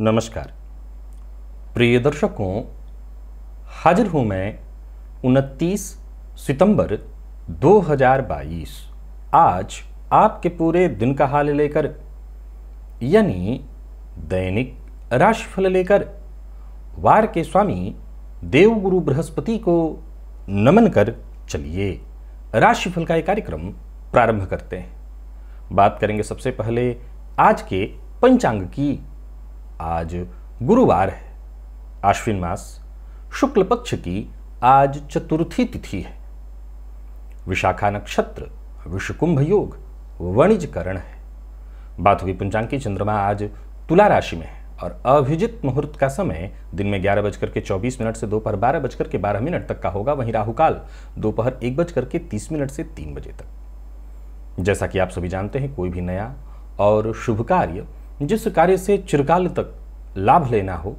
नमस्कार प्रिय दर्शकों, हाजिर हूं मैं 29 सितंबर 2022 आज आपके पूरे दिन का हाल लेकर, यानी दैनिक राशिफल लेकर वार के स्वामी देवगुरु बृहस्पति को नमन कर चलिए राशिफल का एक कार्यक्रम प्रारंभ करते हैं। बात करेंगे सबसे पहले आज के पंचांग की। आज गुरुवार है, आश्विन मास शुक्ल पक्ष की आज चतुर्थी तिथि है। विशाखा नक्षत्र, विषुकुंभ योग, वणिज करण है। बात हुई पंचांग की। चंद्रमा आज तुला राशि में है और अभिजित मुहूर्त का समय दिन में 11:24 से दोपहर 12:12 तक का होगा। वहीं राहुकाल दोपहर 1:30 से 3 बजे तक। जैसा कि आप सभी जानते हैं, कोई भी नया और शुभ कार्य, जिस कार्य से चिरकाल तक लाभ लेना हो,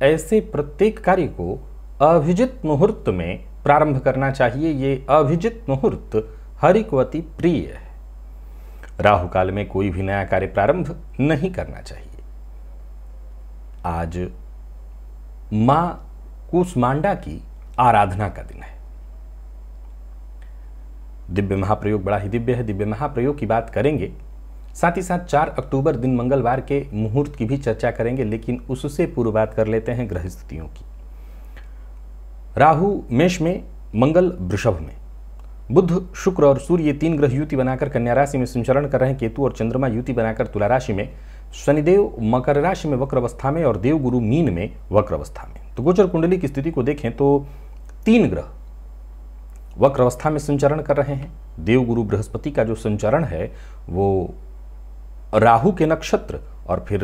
ऐसे प्रत्येक कार्य को अभिजित मुहूर्त में प्रारंभ करना चाहिए। ये अभिजित मुहूर्त हरिकवती प्रिय है। राहु काल में कोई भी नया कार्य प्रारंभ नहीं करना चाहिए। आज मां कूष्मांडा की आराधना का दिन है। दिव्य महाप्रयोग बड़ा ही दिव्य है। दिव्य महाप्रयोग की बात करेंगे, साथ ही साथ 4 अक्टूबर दिन मंगलवार के मुहूर्त की भी चर्चा करेंगे, लेकिन उससे पूर्व बात कर लेते हैं ग्रह स्थितियों की। राहु मेष में, मंगल वृषभ में, बुध, शुक्र और सूर्य ये 3 ग्रह युति बनाकर कन्या राशि में संचरण कर रहे हैं। केतु और चंद्रमा युति बनाकर तुला राशि में, शनिदेव मकर राशि में वक्र अवस्था में और देवगुरु मीन में वक्र अवस्था में। तो गोचर कुंडली की स्थिति को देखें तो 3 ग्रह वक्र अवस्था में संचरण कर रहे हैं। देवगुरु बृहस्पति का जो संचरण है वो राहु के नक्षत्र और फिर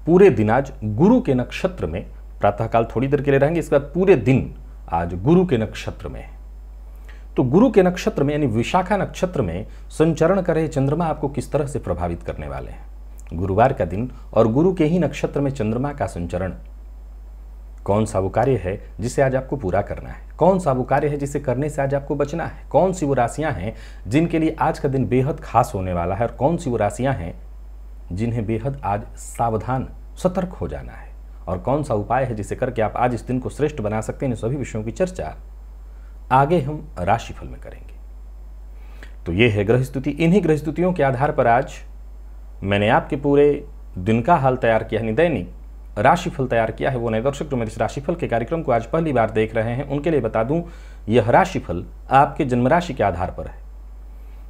पूरे दिन आज गुरु के नक्षत्र में, प्रातःकाल थोड़ी देर के लिए रहेंगे, इसके बाद पूरे दिन आज गुरु के नक्षत्र में है। तो गुरु के नक्षत्र में यानी विशाखा नक्षत्र में संचरण कर रहे चंद्रमा आपको किस तरह से प्रभावित करने वाले हैं। गुरुवार का दिन और गुरु के ही नक्षत्र में चंद्रमा का संचरण, कौन सा वो कार्य है जिसे आज आपको पूरा करना है, कौन सा वो कार्य है जिसे करने से आज आपको बचना है, कौन सी वो राशियां हैं जिनके लिए आज का दिन बेहद खास होने वाला है और कौन सी वो राशियां हैं जिन्हें बेहद आज सावधान सतर्क हो जाना है, और कौन सा उपाय है जिसे करके आप आज इस दिन को श्रेष्ठ बना सकते हैं। इन सभी विषयों की चर्चा आगे हम राशिफल में करेंगे। तो ये है ग्रह स्थिति। इन्हीं ग्रह स्थितियों के आधार पर आज मैंने आपके पूरे दिन का हाल तैयार किया, यानी दैनिक राशिफल तैयार किया है। वो नए दर्शक जो मेरे इस राशिफल के कार्यक्रम को आज पहली बार देख रहे हैं, उनके लिए बता दूं, यह राशिफल आपके जन्म राशि के आधार पर है।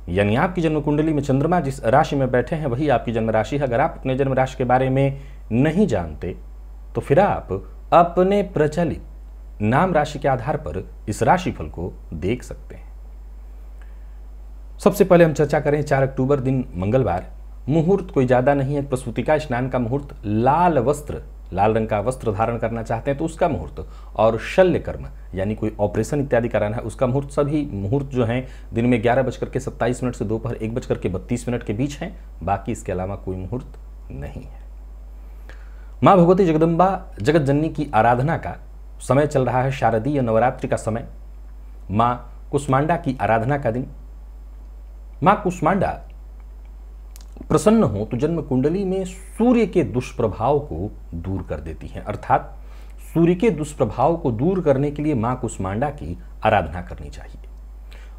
यानी आपकी जन्म कुंडली में चंद्रमा जिस राशि में बैठे हैं वही आपकी जन्म राशि है। अगर आप अपने जन्म राशि के बारे में नहीं जानते तो फिर आप अपने प्रचलित नाम राशि के आधार पर इस राशिफल को देख सकते हैं। सबसे पहले हम चर्चा करें 4 अक्टूबर दिन मंगलवार। मुहूर्त कोई ज्यादा नहीं है। प्रसूतिका स्नान का मुहूर्त, लाल वस्त्र, लाल रंग का वस्त्र धारण करना चाहते हैं तो उसका मुहूर्त, और शल्य कर्म यानी कोई ऑपरेशन इत्यादि कराना है उसका मुहूर्त। सभी मुहूर्त जो हैं दिन में 11:27 से दोपहर 1:32 के बीच हैं। बाकी इसके अलावा कोई मुहूर्त नहीं है। माँ भगवती जगदम्बा जगत जननी की आराधना का समय चल रहा है, शारदीय नवरात्रि का समय, माँ कुष्मांडा की आराधना का दिन। माँ कुष्मांडा प्रसन्न हो तो जन्म कुंडली में सूर्य के दुष्प्रभाव को दूर कर देती हैं, अर्थात सूर्य के दुष्प्रभाव को दूर करने के लिए मां कुष्मांडा की आराधना करनी चाहिए।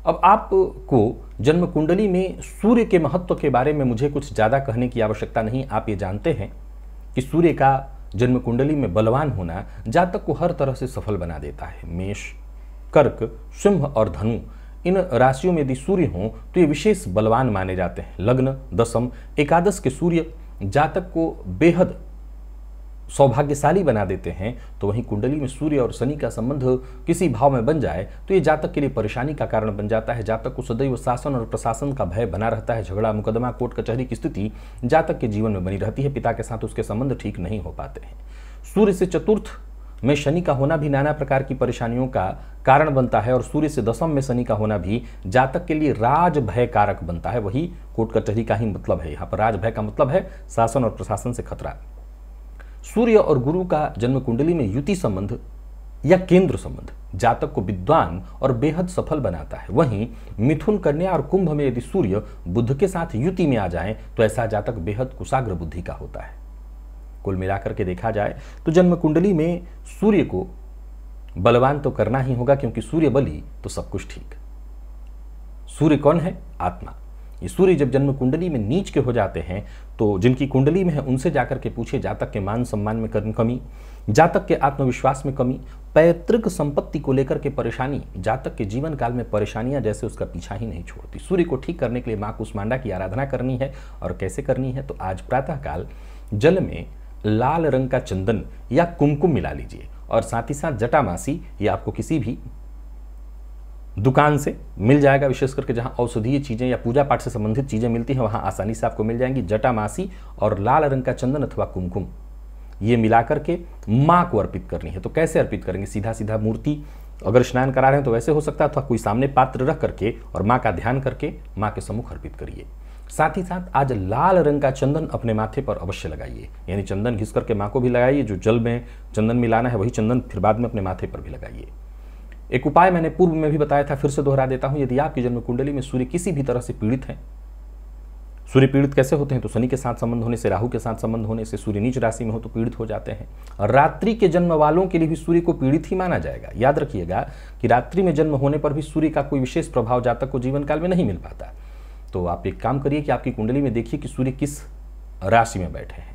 अब आपको जन्म कुंडली में सूर्य के महत्व के बारे में मुझे कुछ ज्यादा कहने की आवश्यकता नहीं। आप ये जानते हैं कि सूर्य का जन्म कुंडली में बलवान होना जातक को हर तरह से सफल बना देता है। मेष, कर्क, सिंह और धनु इन राशियों में यदि सूर्य हों तो ये विशेष बलवान माने जाते हैं। लग्न, दशम, एकादश के सूर्य जातक को बेहद सौभाग्यशाली बना देते हैं, तो वहीं कुंडली में सूर्य और शनि का संबंध किसी भाव में बन जाए तो ये जातक के लिए परेशानी का कारण बन जाता है। जातक को सदैव शासन और प्रशासन का भय बना रहता है। झगड़ा, मुकदमा, कोर्ट कचहरी की स्थिति जातक के जीवन में बनी रहती है। पिता के साथ उसके संबंध ठीक नहीं हो पाते हैं। सूर्य से चतुर्थ में शनि का होना भी नाना प्रकार की परेशानियों का कारण बनता है, और सूर्य से दशम में शनि का होना भी जातक के लिए राज भय कारक बनता है। वही कोर्ट कचहरी का ही मतलब है। यहाँ पर राज भय का मतलब है शासन और प्रशासन से खतरा। सूर्य और गुरु का जन्म कुंडली में युति संबंध या केंद्र संबंध जातक को विद्वान और बेहद सफल बनाता है। वहीं मिथुन, कन्या और कुंभ में यदि सूर्य बुध के साथ युति में आ जाए तो ऐसा जातक बेहद कुशाग्र बुद्धि का होता है। कुल मिलाकर के देखा जाए तो जन्म कुंडली में सूर्य को बलवान तो करना ही होगा, क्योंकि सूर्य बली तो सब कुछ ठीक। सूर्य कौन है? आत्मा। ये सूर्य जब जन्म कुंडली में नीच के हो जाते हैं तो जिनकी कुंडली में है उनसे जाकर के पूछे, जातक के मान सम्मान में कमी, जातक के आत्मविश्वास में कमी, पैतृक संपत्ति को लेकर के परेशानी, जातक के जीवन काल में परेशानियां जैसे उसका पीछा ही नहीं छोड़ती। सूर्य को ठीक करने के लिए मां कुष्मांडा की आराधना करनी है। और कैसे करनी है? तो आज प्रातःकाल जल में लाल रंग का चंदन या कुमकुम मिला लीजिए, और साथ ही साथ जटामासी, ये आपको किसी भी दुकान से मिल जाएगा। विशेष करके जहां औषधीय चीजें या पूजा पाठ से संबंधित चीजें मिलती हैं वहां आसानी से आपको मिल जाएंगी। जटामासी और लाल रंग का चंदन अथवा कुमकुम ये मिलाकर के मां को अर्पित करनी है। तो कैसे अर्पित करेंगे? सीधा सीधा मूर्ति, अगर स्नान करा रहे हैं तो वैसे हो सकता है, अथवा कोई सामने पात्र रख करके और मां का ध्यान करके मां के सम्मुख अर्पित करिए। साथ ही साथ आज लाल रंग का चंदन अपने माथे पर अवश्य लगाइए, यानी चंदन घिस करके मां को भी लगाइए। जो जल में चंदन मिलाना है वही चंदन फिर बाद में अपने माथे पर भी लगाइए। एक उपाय मैंने पूर्व में भी बताया था, फिर से दोहरा देता हूं। यदि आपकी जन्म कुंडली में सूर्य किसी भी तरह से पीड़ित है, सूर्य पीड़ित कैसे होते हैं? तो शनि के साथ संबंध होने से, राहु के साथ संबंध होने से, सूर्य नीच राशि में हो तो पीड़ित हो जाते हैं। और रात्रि के जन्म वालों के लिए भी सूर्य को पीड़ित ही माना जाएगा। याद रखिएगा कि रात्रि में जन्म होने पर भी सूर्य का कोई विशेष प्रभाव जातक को जीवन काल में नहीं मिल पाता। तो आप एक काम करिए कि आपकी कुंडली में देखिए कि सूर्य किस राशि में बैठे हैं।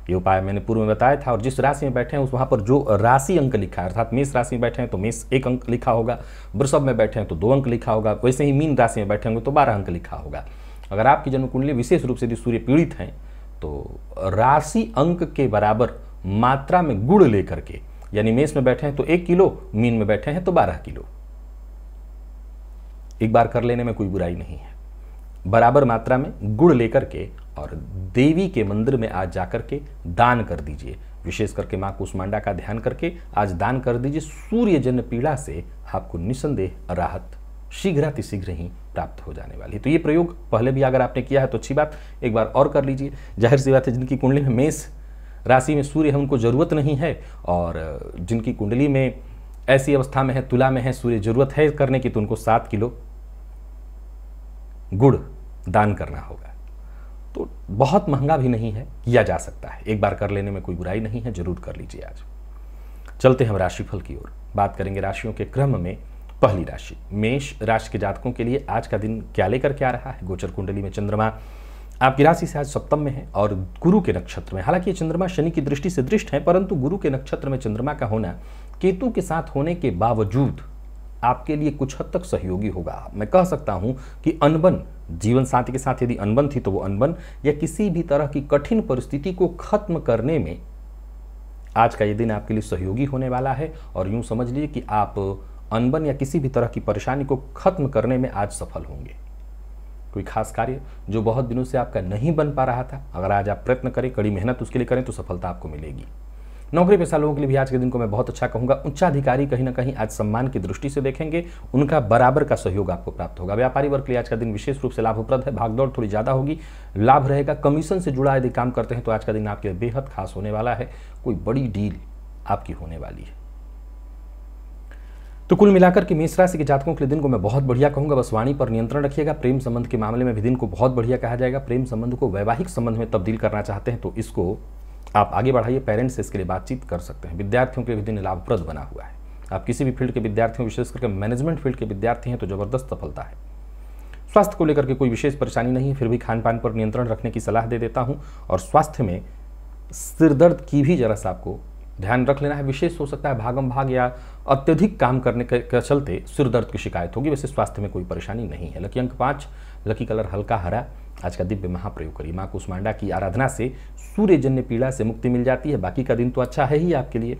ये उपाय मैंने पूर्व में बताया था। और जिस राशि में बैठे हैं उस वहां पर जो राशि अंक लिखा है, अर्थात मेष राशि में बैठे हैं तो मेष 1 अंक लिखा होगा, वृषभ में बैठे हैं तो 2 अंक लिखा होगा, वैसे ही मीन राशि में बैठे होंगे तो 12 अंक लिखा होगा। अगर आपकी जन्म कुंडली विशेष रूप से यदि सूर्य पीड़ित हैं तो राशि अंक के बराबर मात्रा में गुड़ लेकर के, यानी मेष में बैठे हैं तो 1 किलो, मीन में बैठे हैं तो 12 किलो, एक बार कर लेने में कोई बुराई नहीं है। बराबर मात्रा में गुड़ लेकर के और देवी के मंदिर में आज जाकर के दान कर दीजिए। विशेष करके मां कुष्मांडा का ध्यान करके आज दान कर दीजिए। सूर्य जन्य पीड़ा से आपको निसंदेह राहत शीघ्रातिशीघ्र ही प्राप्त हो जाने वाली है। तो ये प्रयोग पहले भी अगर आपने किया है तो अच्छी बात, एक बार और कर लीजिए। जाहिर सी बात है जिनकी कुंडली में मेष राशि में सूर्य है उनको जरूरत नहीं है, और जिनकी कुंडली में ऐसी अवस्था में है, तुला में है, सूर्य जरूरत है करने की, तो उनको 7 किलो गुड़ दान करना होगा। तो बहुत महंगा भी नहीं है, किया जा सकता है, एक बार कर लेने में कोई बुराई नहीं है, जरूर कर लीजिए। आज चलते हैं हम राशिफल की ओर। बात करेंगे राशियों के क्रम में। पहली राशि मेष राशि के जातकों के लिए आज का दिन क्या लेकर के आ रहा है? गोचर कुंडली में चंद्रमा आपकी राशि से आज सप्तम में है और गुरु के नक्षत्र में। हालांकि ये चंद्रमा शनि की दृष्टि से दृष्ट है, परंतु गुरु के नक्षत्र में चंद्रमा का होना केतु के साथ होने के बावजूद आपके लिए कुछ हद तक सहयोगी होगा। मैं कह सकता हूं कि अनबन, जीवन साथी के साथ यदि अनबन थी तो वो अनबन या किसी भी तरह की कठिन परिस्थिति को खत्म करने में आज का ये दिन आपके लिए सहयोगी होने वाला है। और यूं समझ लीजिए कि आप अनबन या किसी भी तरह की परेशानी को खत्म करने में आज सफल होंगे। कोई खास कार्य जो बहुत दिनों से आपका नहीं बन पा रहा था, अगर आज आप प्रयत्न करें, कड़ी मेहनत उसके लिए करें तो सफलता आपको मिलेगी। नौकरी पेशा लोगों के लिए भी आज के दिन को मैं बहुत अच्छा कहूंगा। उच्चाधिकारी कहीं ना कहीं आज सम्मान की दृष्टि से देखेंगे, उनका बराबर का सहयोग आपको प्राप्त होगा। व्यापारी वर्ग के लिए आज का दिन विशेष रूप से लाभप्रद है, भागदौड़ थोड़ी ज्यादा होगी, लाभ रहेगा। कमीशन से जुड़ा यदि काम करते हैं तो आज का दिन आपके लिए बेहद खास होने वाला है, कोई बड़ी डील आपकी होने वाली है। तो कुल मिलाकर के मेष राशि के जातकों के लिए दिन को मैं बहुत बढ़िया कहूंगा। बस वाणी पर नियंत्रण रखिएगा। प्रेम संबंध के मामले में भी दिन को बहुत बढ़िया कहा जाएगा। प्रेम संबंध को वैवाहिक संबंध में तब्दील करना चाहते हैं तो इसको आप आगे बढ़ाइए, पेरेंट्स से इसके लिए बातचीत कर सकते हैं। विद्यार्थियों के लिए भी दिन लाभप्रद बना हुआ है। आप किसी भी फील्ड के विद्यार्थियों, विशेष करके मैनेजमेंट फील्ड के विद्यार्थी हैं तो जबरदस्त सफलता है। स्वास्थ्य को लेकर के कोई विशेष परेशानी नहीं है, फिर भी खान पान पर नियंत्रण रखने की सलाह दे देता हूं। और स्वास्थ्य में सिरदर्द की भी जरा सा आपको ध्यान रख लेना है। विशेष हो सकता है भागम भाग या अत्यधिक काम करने के चलते सिर दर्द की शिकायत होगी। वैसे स्वास्थ्य में कोई परेशानी नहीं है। लकी अंक 5, लकी कलर हल्का हरा। आज का दिव्य महाप्रयोग करिए। माँ कुष्मांडा की आराधना से सूर्यजन्य पीड़ा से मुक्ति मिल जाती है। बाकी का दिन तो अच्छा है ही आपके लिए।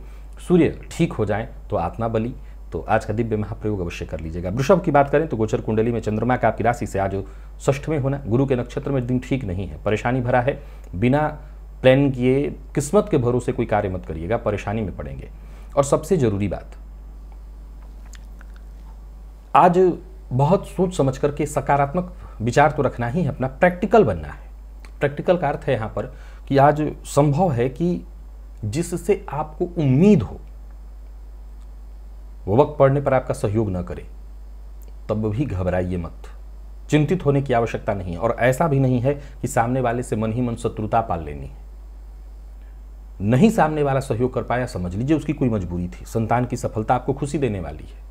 सूर्य ठीक हो जाए तो आत्मा बलि। तो आज का दिव्य महाप्रयोग अवश्य कर लीजिएगा। वृषभ की बात करें तो गोचर कुंडली में चंद्रमा का आपकी राशि से आज षष्ठ में होना, गुरु के नक्षत्र में दिन ठीक नहीं है, परेशानी भरा है। बिना प्लान किए किस्मत के भरोसे कोई कार्य मत करिएगा, परेशानी में पड़ेंगे। और सबसे जरूरी बात, आज बहुत सोच समझ करके सकारात्मक विचार तो रखना ही है, अपना प्रैक्टिकल बनना है। प्रैक्टिकल का अर्थ है यहाँ पर कि आज संभव है कि जिससे आपको उम्मीद हो वो वक्त पड़ने पर आपका सहयोग न करे, तब भी घबराइए मत। चिंतित होने की आवश्यकता नहीं है। और ऐसा भी नहीं है कि सामने वाले से मन ही मन शत्रुता पाल लेनी है। नहीं सामने वाला सहयोग कर पाया, समझ लीजिए उसकी कोई मजबूरी थी। संतान की सफलता आपको खुशी देने वाली है।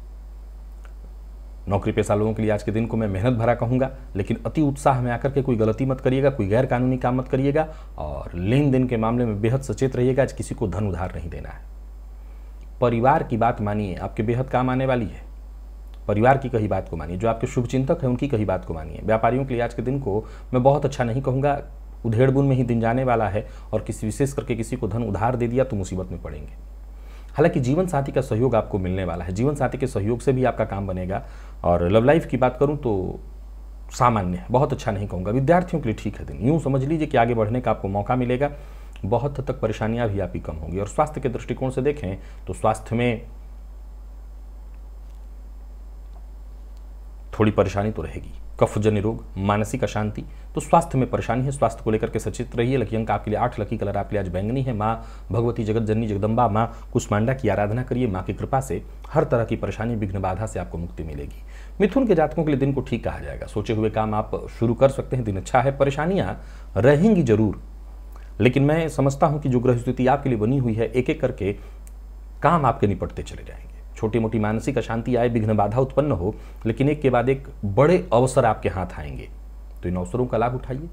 नौकरी पेशा लोगों के लिए आज के दिन को मैं मेहनत भरा कहूंगा, लेकिन अति उत्साह में आकर के कोई गलती मत करिएगा, कोई गैर कानूनी काम मत करिएगा। और लेन देन के मामले में बेहद सचेत रहिएगा। आज किसी को धन उधार नहीं देना है। परिवार की बात मानिए, आपके बेहद काम आने वाली है। परिवार की कही बात को मानिए। जो आपके शुभचिंतक हैं उनकी कही बात को मानिए। व्यापारियों के लिए आज के दिन को मैं बहुत अच्छा नहीं कहूँगा, उधेड़ बुन में ही दिन जाने वाला है। और किसी विशेष करके किसी को धन उधार दे दिया तो मुसीबत में पड़ेंगे। हालांकि जीवन साथी का सहयोग आपको मिलने वाला है। जीवन साथी के सहयोग से भी आपका काम बनेगा। और लव लाइफ की बात करूं तो सामान्य है, बहुत अच्छा नहीं कहूँगा। विद्यार्थियों के लिए ठीक है दिन। यूँ समझ लीजिए कि आगे बढ़ने का आपको मौका मिलेगा। बहुत हद तक परेशानियां भी आपकी कम होंगी। और स्वास्थ्य के दृष्टिकोण से देखें तो स्वास्थ्य में थोड़ी परेशानी तो रहेगी। कफजन्य रोग, मानसिक अशांति, तो स्वास्थ्य में परेशानी है। स्वास्थ्य को लेकर के सचेत रहिए। लकी अंक आपके लिए 8, लकी कलर आपके लिए आज बैंगनी है। माँ भगवती जगत जननी जगदम्बा माँ कुष्मांडा की आराधना करिए। माँ की कृपा से हर तरह की परेशानी, विघ्न बाधा से आपको मुक्ति मिलेगी। मिथुन के जातकों के लिए दिन को ठीक कहा जाएगा। सोचे हुए काम आप शुरू कर सकते हैं। दिन अच्छा है। परेशानियां रहेंगी जरूर, लेकिन मैं समझता हूं कि जो ग्रह स्थिति आपके लिए बनी हुई है, एक एक करके काम आपके निपटते चले जाएंगे। छोटी मोटी मानसिक अशांति आए, विघ्न बाधा उत्पन्न हो, लेकिन एक के बाद एक बड़े अवसर आपके हाथ आएंगे। तो इन अवसरों का लाभ उठाइए।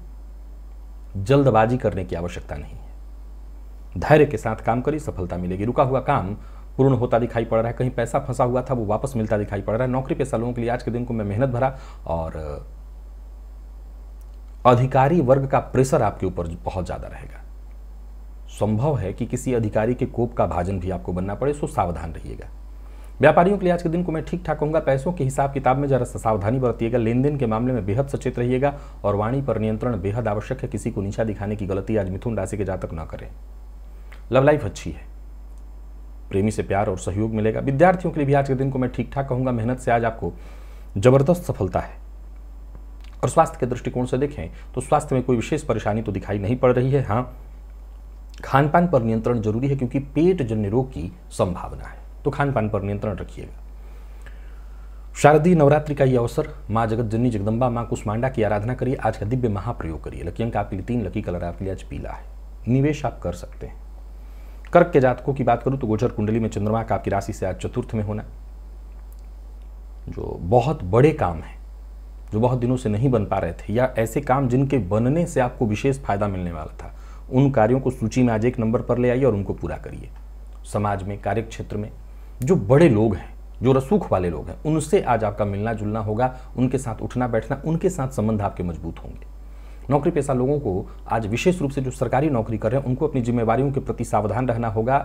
जल्दबाजी करने की आवश्यकता नहीं है। धैर्य के साथ काम करिए, सफलता मिलेगी। रुका हुआ काम पूर्ण होता दिखाई पड़ रहा है। कहीं पैसा फंसा हुआ था वो वापस मिलता दिखाई पड़ रहा है। नौकरी पेशा लोगों के लिए आज के दिन को मैं मेहनत भरा और अधिकारी वर्ग का प्रेशर आपके ऊपर बहुत ज्यादा रहेगा। संभव है कि किसी अधिकारी के कोप का भाजन भी आपको बनना पड़े, सो सावधान रहिएगा। व्यापारियों के लिए आज के दिन को मैं ठीक ठाक कहूंगा। पैसों के हिसाब किताब में जरा सावधानी बरतिएगा। लेन देन के मामले में बेहद सचेत रहिएगा। और वाणी पर नियंत्रण बेहद आवश्यक है। किसी को नीचा दिखाने की गलती आज मिथुन राशि के जातक न करें। लव लाइफ अच्छी है। प्रेमी से प्यार और सहयोग मिलेगा। विद्यार्थियों के लिए भी आज के दिन को मैं ठीक ठाक कहूंगा। मेहनत से आज आपको जबरदस्त सफलता है। और स्वास्थ्य के दृष्टिकोण से देखें तो स्वास्थ्य में कोई विशेष परेशानी तो दिखाई नहीं पड़ रही है। हाँ, खान पान पर नियंत्रण जरूरी है, क्योंकि पेट जन्य रोग की संभावना है। तो खान पान पर नियंत्रण रखिएगा। शारदीय नवरात्रि का ये अवसर, माँ जगत जननी जगदम्बा माँ कुष्मांडा की आराधना करिए। आज का दिव्य महाप्रयोग करिए। लकी अंक आपके लिए 3, लकी कलर आपके लिए आज पीला है। निवेश आप कर सकते हैं। कर्क के जातकों की बात करूं तो गोचर कुंडली में चंद्रमा का आपकी राशि से आज चतुर्थ में होना, जो बहुत बड़े काम है, जो बहुत दिनों से नहीं बन पा रहे थे, या ऐसे काम जिनके बनने से आपको विशेष फायदा मिलने वाला था, उन कार्यों को सूची में आज 1 नंबर पर ले आइए और उनको पूरा करिए। समाज में, कार्य क्षेत्र में जो बड़े लोग हैं, जो रसूख वाले लोग हैं, उनसे आज आपका मिलना जुलना होगा। उनके साथ उठना बैठना, उनके साथ संबंध आपके मजबूत होंगे। नौकरी पेशा लोगों को आज विशेष रूप से जो सरकारी नौकरी कर रहे हैं, उनको अपनी जिम्मेवारियों के प्रति सावधान रहना होगा।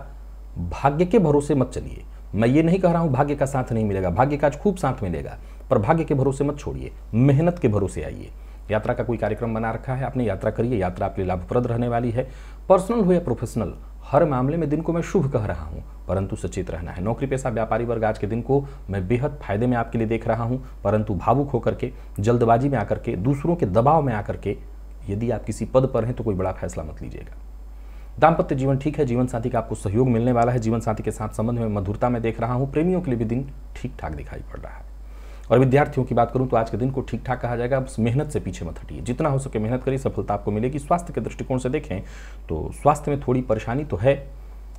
भाग्य के भरोसे मत चलिए। मैं ये नहीं कह रहा हूं भाग्य का साथ नहीं मिलेगा, भाग्य का आज खूब साथ मिलेगा, पर भाग्य के भरोसे मत छोड़िए। मेहनत के भरोसे आइए। यात्रा का कोई कार्यक्रम बना रखा है आपने, यात्रा करिए। यात्रा आपके लिए लाभप्रद रहने वाली है। पर्सनल हो या प्रोफेशनल, हर मामले में दिन को मैं शुभ कह रहा हूं, परंतु सचेत रहना है। नौकरी पेशा व्यापारी वर्ग आज के दिन को मैं बेहद फायदे में आपके लिए देख रहा हूं, परंतु भावुक होकर के, जल्दबाजी में आकर के, दूसरों के दबाव में आकर के, यदि आप किसी पद पर हैं तो कोई बड़ा फैसला मत लीजिएगा। दाम्पत्य जीवन ठीक है। जीवन साथी का आपको सहयोग मिलने वाला है। जीवन साथी के साथ संबंध में मधुरता में देख रहा हूं। प्रेमियों के लिए भी दिन ठीक ठाक दिखाई पड़ रहा है। और विद्यार्थियों की बात करूं तो आज के दिन को ठीक ठाक कहा जाएगा। बस मेहनत से पीछे मत हटिए। जितना हो सके मेहनत करिए, सफलता आपको मिलेगी। स्वास्थ्य के दृष्टिकोण से देखें तो स्वास्थ्य में थोड़ी परेशानी तो है।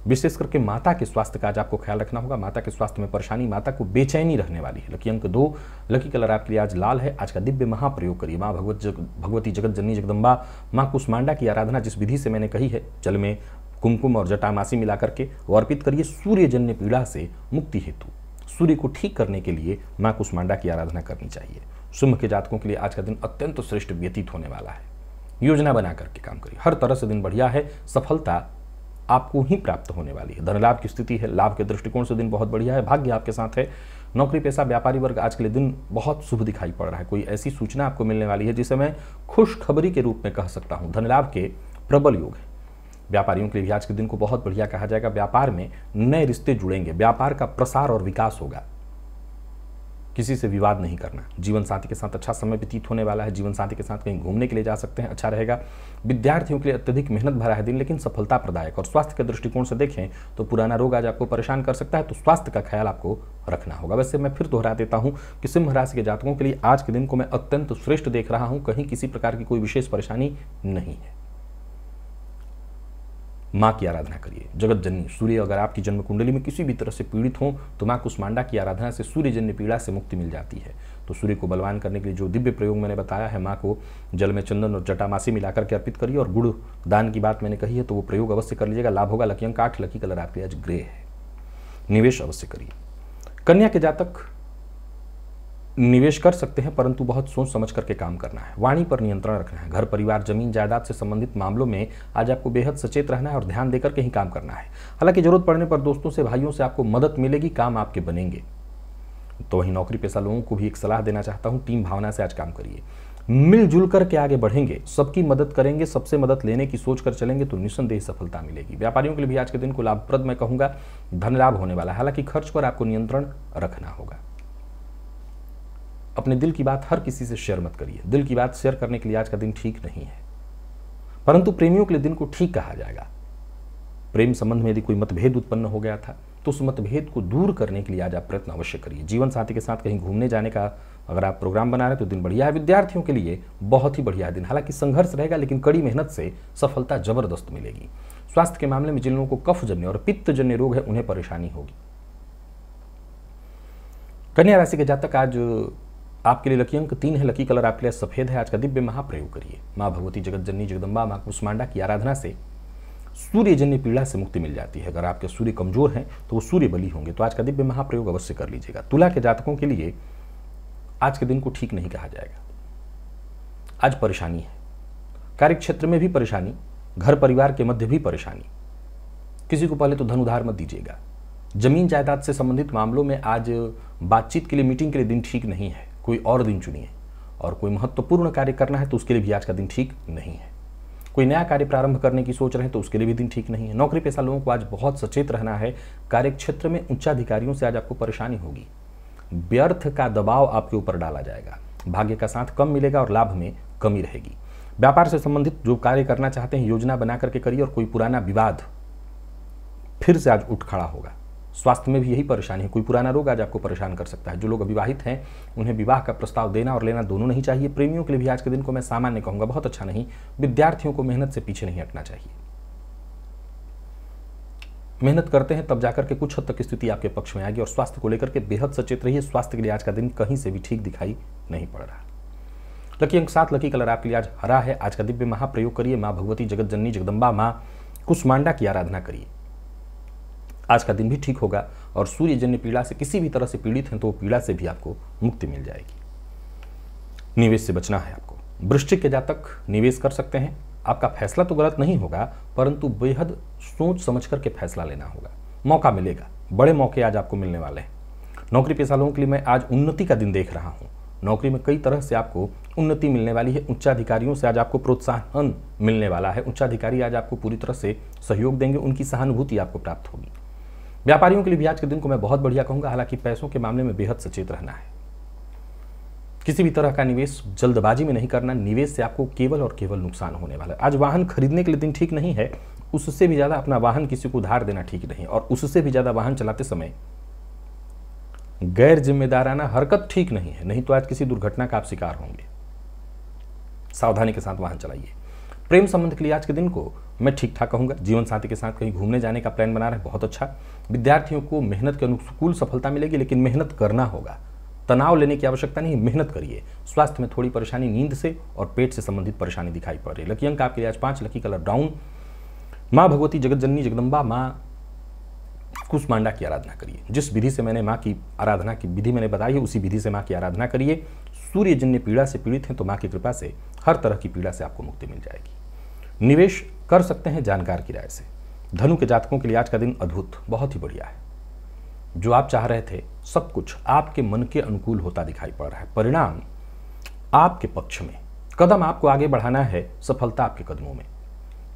विशेष करके माता के स्वास्थ्य का आज आपको ख्याल रखना होगा। माता के स्वास्थ्य में परेशानी, माता को बेचैनी रहने वाली है। लकी अंक 2, लकी कलर आपके लिए आज लाल है। आज का दिव्य महाप्रयोग करिए। माँ भगवती जगत जननी जगदम्बा माँ कुष्मांडा की आराधना जिस विधि से मैंने कही है, जल में कुमकुम और जटामासी मिलाकर के वो अर्पित करिए सूर्यजन्य पीड़ा से मुक्ति हेतु। सूर्य को ठीक करने के लिए माँ कुष्मांडा की आराधना करनी चाहिए। सिंह के जातकों के लिए आज का दिन अत्यंत श्रेष्ठ व्यतीत होने वाला है। योजना बना करके काम करिए, हर तरह से दिन बढ़िया है, सफलता आपको ही प्राप्त होने वाली है। धन लाभ की स्थिति है, लाभ के दृष्टिकोण से दिन बहुत बढ़िया है, भाग्य आपके साथ है। नौकरी पेशा व्यापारी वर्ग आज के लिए दिन बहुत शुभ दिखाई पड़ रहा है। कोई ऐसी सूचना आपको मिलने वाली है जिसे मैं खुशखबरी के रूप में कह सकता हूँ। धन लाभ के प्रबल योग है। व्यापारियों के लिए भी आज के दिन को बहुत बढ़िया कहा जाएगा। व्यापार में नए रिश्ते जुड़ेंगे, व्यापार का प्रसार और विकास होगा। किसी से विवाद नहीं करना। जीवन साथी के साथ अच्छा समय व्यतीत होने वाला है। जीवन साथी के साथ कहीं घूमने के लिए जा सकते हैं, अच्छा रहेगा। विद्यार्थियों के लिए अत्यधिक मेहनत भरा है दिन, लेकिन सफलता प्रदायक। और स्वास्थ्य के दृष्टिकोण से देखें तो पुराना रोग आज आपको परेशान कर सकता है, तो स्वास्थ्य का ख्याल आपको रखना होगा। वैसे मैं फिर दोहरा देता हूं कि सिंह राशि के जातकों के लिए आज के दिन को मैं अत्यंत श्रेष्ठ देख रहा हूं। कहीं किसी प्रकार की कोई विशेष परेशानी नहीं है। माँ की आराधना करिए, जगत जननी सूर्य। अगर आपकी जन्म कुंडली में किसी भी तरह से पीड़ित हो तो माँ कुष्मांडा की आराधना से सूर्यजन्य पीड़ा से मुक्ति मिल जाती है। तो सूर्य को बलवान करने के लिए जो दिव्य प्रयोग मैंने बताया है, माँ को जल में चंदन और जटामासी मिलाकर के अर्पित करिए। और गुड़ दान की बात मैंने कही है, तो वो प्रयोग अवश्य कर लीजिएगा, लाभ होगा। लकी अंक 8, लकी कलर आपके आज ग्रे है। निवेश अवश्य करिए। कन्या के जातक निवेश कर सकते हैं, परंतु बहुत सोच समझ करके काम करना है। वाणी पर नियंत्रण रखना है। घर परिवार जमीन जायदाद से संबंधित मामलों में आज आपको बेहद सचेत रहना है और ध्यान देकर के ही काम करना है। हालांकि जरूरत पड़ने पर दोस्तों से, भाइयों से आपको मदद मिलेगी, काम आपके बनेंगे। तो वही नौकरी पेशा लोगों को भी एक सलाह देना चाहता हूं, टीम भावना से आज काम करिए। मिलजुल करके आगे बढ़ेंगे, सबकी मदद करेंगे, सबसे मदद लेने की सोच कर चलेंगे तो निस्संदेह सफलता मिलेगी। व्यापारियों के लिए भी आज के दिन को लाभप्रद मैं कहूंगा, धन लाभ होने वाला है। हालांकि खर्च पर आपको नियंत्रण रखना होगा। अपने दिल की बात हर किसी से शेयर मत करिए। दिल की बात शेयर करने के लिए आज का दिन ठीक नहीं है, परंतु प्रेमियों के लिए दिन को ठीक कहा जाएगा। प्रेम संबंध में यदि कोई मतभेद उत्पन्न हो गया था तो उस मतभेद को दूर करने के लिए आज आप प्रयत्न अवश्य करिए। जीवन साथी के साथ कहीं घूमने जाने का अगर आप प्रोग्राम बना रहे हैं तो दिन बढ़िया है। विद्यार्थियों के लिए बहुत ही बढ़िया दिन। हालांकि संघर्ष रहेगा, लेकिन कड़ी मेहनत से सफलता जबरदस्त मिलेगी। स्वास्थ्य के मामले में जिन लोगों को कफजन्य और पित्तजन्य रोग है उन्हें परेशानी होगी। कन्या राशि के जातक आज आपके लिए लकी अंक 3 है, लकी कलर आपके लिए सफेद है। आज का दिव्य महाप्रयोग करिए। माँ भगवती जगत जननी जगदम्बा माँ कुष्मांडा की आराधना से सूर्यजन्य पीड़ा से मुक्ति मिल जाती है। अगर आपके सूर्य कमजोर हैं तो वो सूर्य बली होंगे, तो आज का दिव्य महाप्रयोग अवश्य कर लीजिएगा। तुला के जातकों के लिए आज के दिन को ठीक नहीं कहा जाएगा। आज परेशानी है, कार्य क्षेत्र में भी परेशानी, घर परिवार के मध्य भी परेशानी। किसी को पहले तो धन उधार मत दीजिएगा। जमीन जायदाद से संबंधित मामलों में आज बातचीत के लिए, मीटिंग के लिए दिन ठीक नहीं है। कोई और दिन चुनिए। और कोई महत्वपूर्ण कार्य करना है तो उसके लिए भी आज का दिन ठीक नहीं है। कोई नया कार्य प्रारंभ करने की सोच रहे हैं तो उसके लिए भी दिन ठीक नहीं है। नौकरी पेशा लोगों को आज बहुत सचेत रहना है। कार्य क्षेत्र में उच्चाधिकारियों से आज आपको परेशानी होगी। व्यर्थ का दबाव आपके ऊपर डाला जाएगा। भाग्य का साथ कम मिलेगा और लाभ में कमी रहेगी। व्यापार से संबंधित जो कार्य करना चाहते हैं योजना बना करके करिए। और कोई पुराना विवाद फिर से आज उठ खड़ा होगा। स्वास्थ्य में भी यही परेशानी है। कोई पुराना रोग आज आपको परेशान कर सकता है। जो लोग अविवाहित हैं उन्हें विवाह का प्रस्ताव देना और लेना दोनों नहीं चाहिए। प्रेमियों के लिए भी आज के दिन को मैं सामान्य कहूंगा, बहुत अच्छा नहीं। विद्यार्थियों को मेहनत से पीछे नहीं हटना चाहिए। मेहनत करते हैं तब जाकर के कुछ हद तक स्थिति आपके पक्ष में आएगी। और स्वास्थ्य को लेकर के बेहद सचेत रहिए। स्वास्थ्य के लिए आज का दिन कहीं से भी ठीक दिखाई नहीं पड़ रहा। लकी अंक 7, लकी कलर आपके लिए आज हरा है। आज का दिव्य महाप्रयोग करिए। माँ भगवती जगत जननी जगदम्बा माँ कुष्मांडा की आराधना करिए। आज का दिन भी ठीक होगा। और सूर्यजन्य पीड़ा से किसी भी तरह से पीड़ित हैं तो पीड़ा से भी आपको मुक्ति मिल जाएगी। निवेश से बचना है आपको। वृश्चिक के जातक निवेश कर सकते हैं। आपका फैसला तो गलत नहीं होगा, परंतु बेहद सोच समझ करके फैसला लेना होगा। मौका मिलेगा, बड़े मौके आज आपको मिलने वाले हैं। नौकरी पेशा लोगों के लिए मैं आज उन्नति का दिन देख रहा हूँ। नौकरी में कई तरह से आपको उन्नति मिलने वाली है। उच्चाधिकारियों से आज आपको प्रोत्साहन मिलने वाला है। उच्चाधिकारी आज आपको पूरी तरह से सहयोग देंगे, उनकी सहानुभूति आपको प्राप्त होगी। व्यापारियों के लिए भी आज के दिन को मैं बहुत बढ़िया कहूंगा। हालांकि पैसों के मामले में बेहद सचेत रहना है। किसी भी तरह का निवेश जल्दबाजी में नहीं करना। निवेश से आपको केवल और केवल नुकसान होने वाला है। आज वाहन खरीदने के लिए दिन ठीक नहीं है। उससे भी ज्यादा अपना वाहन किसी को उधार देना ठीक नहीं। और उससे भी ज्यादा वाहन चलाते समय गैर जिम्मेदाराना हरकत ठीक नहीं है। नहीं तो आज किसी दुर्घटना का आप शिकार होंगे। सावधानी के साथ वाहन चलाइए। प्रेम संबंध के लिए आज के दिन को मैं ठीक ठाक कहूंगा। जीवन साथी के साथ कहीं घूमने जाने का प्लान बना रहे हैं, बहुत अच्छा। विद्यार्थियों को मेहनत के अनुकूल सफलता मिलेगी, लेकिन मेहनत करना होगा। तनाव लेने की आवश्यकता नहीं, मेहनत करिए। स्वास्थ्य में थोड़ी परेशानी नींद से और पेट से संबंधित परेशानी दिखाई पड़ रही है। लकी अंक आपके लिए आज 5, लकी कलर ब्राउन माँ भगवती जगत जननी जगदम्बा माँ कुष्मांडा की आराधना करिए। जिस विधि से मैंने माँ की आराधना की विधि मैंने बताई है, उसी विधि से माँ की आराधना करिए। सूर्यजन्य पीड़ा से पीड़ित हैं तो माँ की कृपा से हर तरह की पीड़ा से आपको मुक्ति मिल जाएगी। निवेश कर सकते हैं जानकार की राय से। धनु के जातकों के लिए आज का दिन अद्भुत, बहुत ही बढ़िया है। जो आप चाह रहे थे सब कुछ आपके मन के अनुकूल होता दिखाई पड़ रहा है। परिणाम आपके पक्ष में, कदम आपको आगे बढ़ाना है, सफलता आपके कदमों में।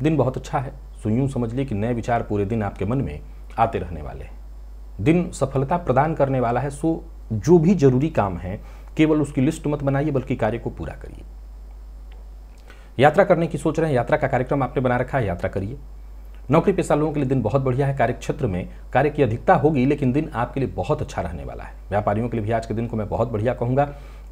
दिन बहुत अच्छा है। सो यूं समझ लीजिए कि नए विचार पूरे दिन आपके मन में आते रहने वाले हैं। दिन सफलता प्रदान करने वाला है। सो जो भी जरूरी काम है केवल उसकी लिस्ट मत बनाइए, बल्कि कार्य को पूरा करिए। यात्रा करने की सोच रहे हैं, यात्रा का कार्यक्रम आपने बना रखा है, यात्रा करिए। नौकरी पेशा लोगों के लिए दिन बहुत बढ़िया है। कार्य क्षेत्र में कार्य की अधिकता होगी, लेकिन दिन आपके लिए बहुत अच्छा रहने वाला है। व्यापारियों के लिए भी आज के दिन को मैं बहुत बढ़िया कहूंगा।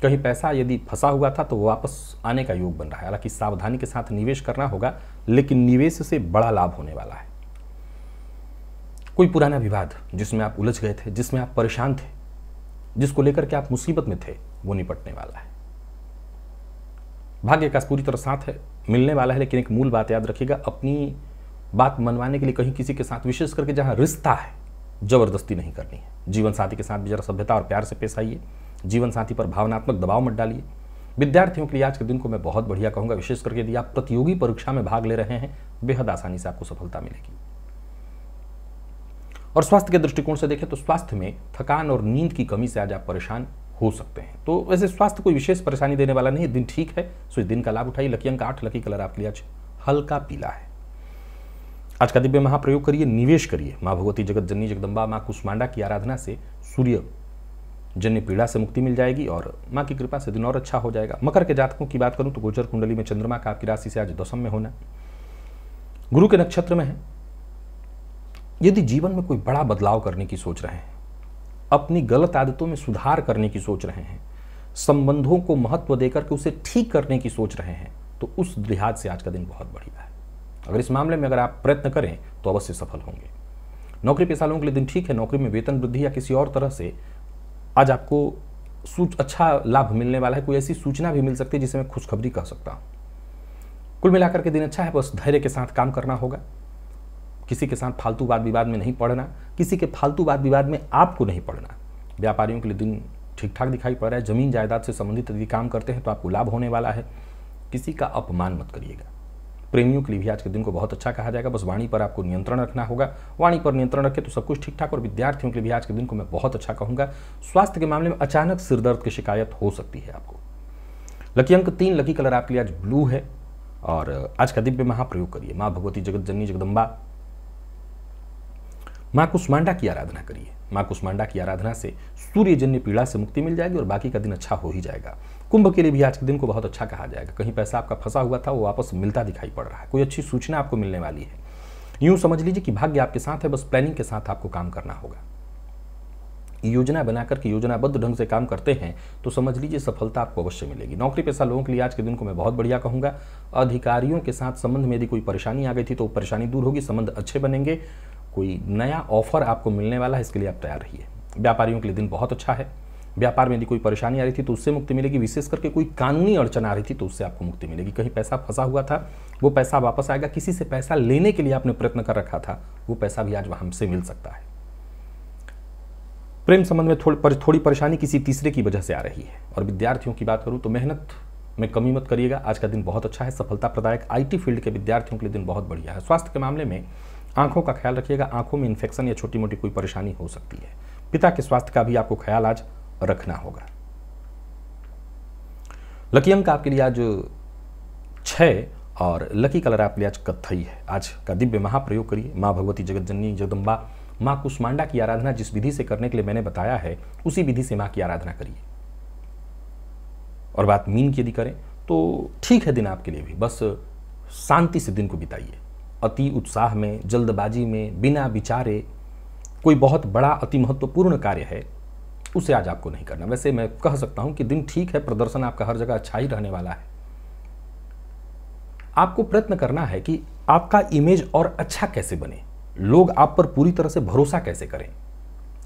कहीं पैसा यदि फंसा हुआ था तो वो वापस आने का योग बन रहा है। हालांकि सावधानी के साथ निवेश करना होगा, लेकिन निवेश से बड़ा लाभ होने वाला है। कोई पुराना विवाद जिसमें आप उलझ गए थे, जिसमें आप परेशान थे, जिसको लेकर के आप मुसीबत में थे, वो निपटने वाला है। भाग्य का पूरी तरह साथ है, मिलने वाला है। लेकिन एक मूल बात याद रखिएगा, अपनी बात मनवाने के लिए कहीं किसी के साथ, विशेष करके जहां रिश्ता है, जबरदस्ती नहीं करनी है। जीवन साथी के साथ भी जरा सभ्यता और प्यार से पेश आइए। जीवन साथी पर भावनात्मक दबाव मत डालिए। विद्यार्थियों के लिए आज के दिन को मैं बहुत बढ़िया कहूंगा। विशेष करके यदि आप प्रतियोगी परीक्षा में भाग ले रहे हैं, बेहद आसानी से आपको सफलता मिलेगी। और स्वास्थ्य के दृष्टिकोण से देखें तो स्वास्थ्य में थकान और नींद की कमी से आज आप परेशान हो सकते हैं। तो वैसे स्वास्थ्य कोई विशेष परेशानी देने वाला नहीं है, दिन ठीक है। सो इस दिन का लाभ उठाइए। लकी अंक 8, लकी कलर आपके लिए आज हल्का पीला है। आज का दिव्य महाप्रयोग करिए, निवेश करिए। माँ भगवती जगत जननी जगदम्बा माँ कुष्मांडा की आराधना से सूर्य जन्य पीड़ा से मुक्ति मिल जाएगी और माँ की कृपा से दिन और अच्छा हो जाएगा। मकर के जातकों की बात करूं तो गोचर कुंडली में चंद्रमा का आपकी राशि से आज 10वें में होना, गुरु के नक्षत्र में है। यदि जीवन में कोई बड़ा बदलाव करने की सोच रहे हैं, अपनी गलत आदतों में सुधार करने की सोच रहे हैं, संबंधों को महत्व देकर के उसे ठीक करने की सोच रहे हैं, तो उस लिहाज से आज का दिन बहुत बढ़िया है। अगर इस मामले में अगर आप प्रयत्न करें तो अवश्य सफल होंगे। नौकरी पेशा लोगों के लिए दिन ठीक है। नौकरी में वेतन वृद्धि या किसी और तरह से आज आपको अच्छा लाभ मिलने वाला है। कोई ऐसी सूचना भी मिल सकती है जिसे मैं खुशखबरी कह सकता हूं। कुल मिलाकर के दिन अच्छा है। बस धैर्य के साथ काम करना होगा। किसी के साथ फालतू वाद विवाद में नहीं पड़ना, किसी के फालतू वाद विवाद में आपको नहीं पड़ना। व्यापारियों के लिए दिन ठीक ठाक दिखाई पड़ रहा है। जमीन जायदाद से संबंधित यदि काम करते हैं तो आपको लाभ होने वाला है। किसी का अपमान मत करिएगा। प्रेमियों के लिए भी आज के दिन को बहुत अच्छा कहा जाएगा। बस वाणी पर आपको नियंत्रण रखना होगा। वाणी पर नियंत्रण रखें तो सब कुछ ठीक ठाक। और विद्यार्थियों के लिए भी आज के दिन को मैं बहुत अच्छा कहूंगा। स्वास्थ्य के मामले में अचानक सिरदर्द की शिकायत हो सकती है आपको। लकी अंक 3, लकी कलर आपके लिए आज ब्लू है। और आज का दिव्य महाप्रयोग करिए। माँ भगवती जगत जननी जगदम्बा माँ कुष्मांडा की आराधना करिए। माँ कुष्मांडा की आराधना से सूर्यजन्य पीड़ा से मुक्ति मिल जाएगी और बाकी का दिन अच्छा हो ही जाएगा। कुंभ के लिए भी आज के दिन को बहुत अच्छा कहा जाएगा। कहीं पैसा आपका फंसा हुआ था वो वापस मिलता दिखाई पड़ रहा है। कोई अच्छी सूचना आपको मिलने वाली है। यूं समझ लीजिए कि भाग्य आपके साथ है। बस प्लानिंग के साथ आपको काम करना होगा। योजना बनाकर के योजनाबद्ध ढंग से काम करते हैं तो समझ लीजिए सफलता आपको अवश्य मिलेगी। नौकरी पेशा लोगों के लिए आज के दिन को मैं बहुत बढ़िया कहूंगा। अधिकारियों के साथ संबंध में यदि कोई परेशानी आ गई थी तो परेशानी दूर होगी, संबंध अच्छे बनेंगे। कोई नया ऑफर आपको मिलने वाला है, इसके लिए आप तैयार रहिए। व्यापारियों के लिए दिन बहुत अच्छा है। व्यापार में यदि कोई परेशानी आ रही थी तो उससे मुक्ति मिलेगी। विशेष करके कोई कानूनी अड़चन आ रही थी तो उससे आपको मुक्ति मिलेगी। कहीं पैसा फंसा हुआ था वो पैसा वापस आएगा। किसी से पैसा लेने के लिए आपने प्रयत्न कर रखा था वो पैसा भी आज हमसे मिल सकता है। प्रेम संबंध में थोड़ी परेशानी किसी तीसरे की वजह से आ रही है। और विद्यार्थियों की बात करूं तो मेहनत में कमी मत करिएगा। आज का दिन बहुत अच्छा है। सफलता प्रदायक आईटी फील्ड के विद्यार्थियों के लिए दिन बहुत बढ़िया है। स्वास्थ्य के मामले में आंखों का ख्याल रखिएगा। आंखों में इन्फेक्शन या छोटी मोटी कोई परेशानी हो सकती है। पिता के स्वास्थ्य का भी आपको ख्याल आज रखना होगा। लकी अंक आपके लिए आज 6 और लकी कलर आपके लिए आज कत्थई है। आज का दिव्य महाप्रयोग करिए। माँ भगवती जगत जननी जगदम्बा माँ कुष्मांडा की आराधना जिस विधि से करने के लिए मैंने बताया है उसी विधि से माँ की आराधना करिए। और बात मीन की यदि करें तो ठीक है दिन आपके लिए भी। बस शांति से दिन को बिताइए। अति उत्साह में, जल्दबाजी में, बिना विचारे कोई बहुत बड़ा अति महत्वपूर्ण कार्य है उसे आज आपको नहीं करना। वैसे मैं कह सकता हूं कि दिन ठीक है। प्रदर्शन आपका हर जगह अच्छा ही रहने वाला है। आपको प्रयत्न करना है कि आपका इमेज और अच्छा कैसे बने, लोग आप पर पूरी तरह से भरोसा कैसे करें,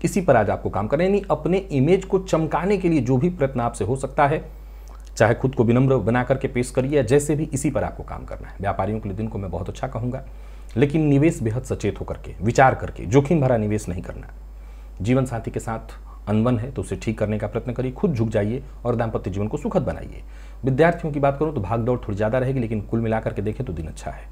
इसी पर आज आपको काम करना है। यानी अपने इमेज को चमकाने के लिए जो भी प्रयत्न आपसे हो सकता है, चाहे खुद को विनम्र बना करके पेश करिए, जैसे भी, इसी पर आपको काम करना है। व्यापारियों के लिए दिन को मैं बहुत अच्छा कहूंगा। लेकिन निवेश बेहद सचेत होकर के, विचार करके, जोखिम भरा निवेश नहीं करना। जीवन साथी के साथ अनबन है तो उसे ठीक करने का प्रयत्न करिए, खुद झुक जाइए और दाम्पत्य जीवन को सुखद बनाइए। विद्यार्थियों की बात करूं तो भागदौड़ थोड़ी ज़्यादा रहेगी, लेकिन कुल मिलाकर के देखें तो दिन अच्छा है।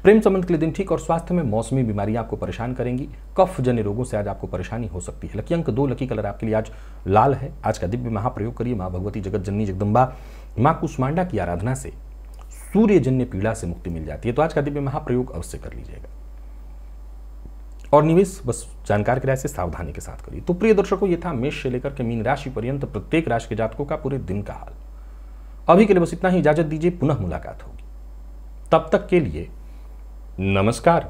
प्रेम संबंध के लिए दिन ठीक और स्वास्थ्य में मौसमी बीमारियां आपको परेशान करेंगी। कफ जन्य रोगों से आज आपको परेशानी हो सकती है। लकी अंक 2, लकी कलर आपके लिए आज लाल है। आज का दिव्य महाप्रयोग करिए माँ भगवती जगत जननी जगदम्बा माँ कुष्मांडा की आराधना से सूर्यजन्य पीड़ा से मुक्ति मिल जाती है, तो आज का दिव्य महाप्रयोग अवश्य कर लीजिएगा। और निवेश बस जानकार की राय से सावधानी के साथ करिए। तो प्रिय दर्शकों, ये था मेष से लेकर के मीन राशि पर्यंत प्रत्येक राशि के जातकों का पूरे दिन का हाल। अभी के लिए बस इतना ही, इजाजत दीजिए, पुनः मुलाकात होगी। तब तक के लिए नमस्कार।